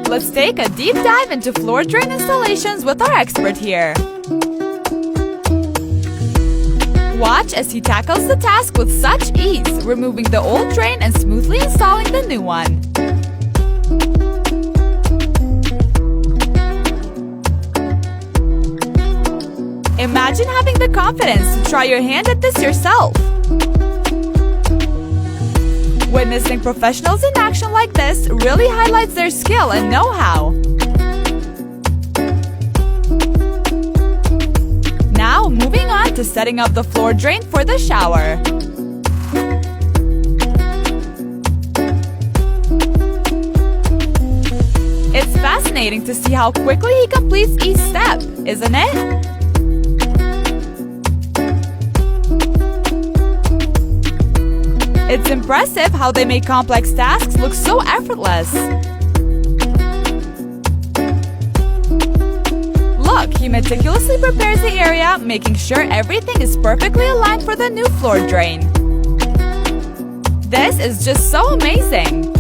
Let's take a deep dive into floor drain installations with our expert here. Watch as he tackles the task with such ease, removing the old drain and smoothly installing the new one. Imagine having the confidence to try your hand at this yourself. Witnessing professionals in action like this really highlights their skill and know-how. Now, moving on to setting up the floor drain for the shower. It's fascinating to see how quickly he completes each step, isn't it? It's impressive how they make complex tasks look so effortless. Look, he meticulously prepares the area, making sure everything is perfectly aligned for the new floor drain. This is just so amazing!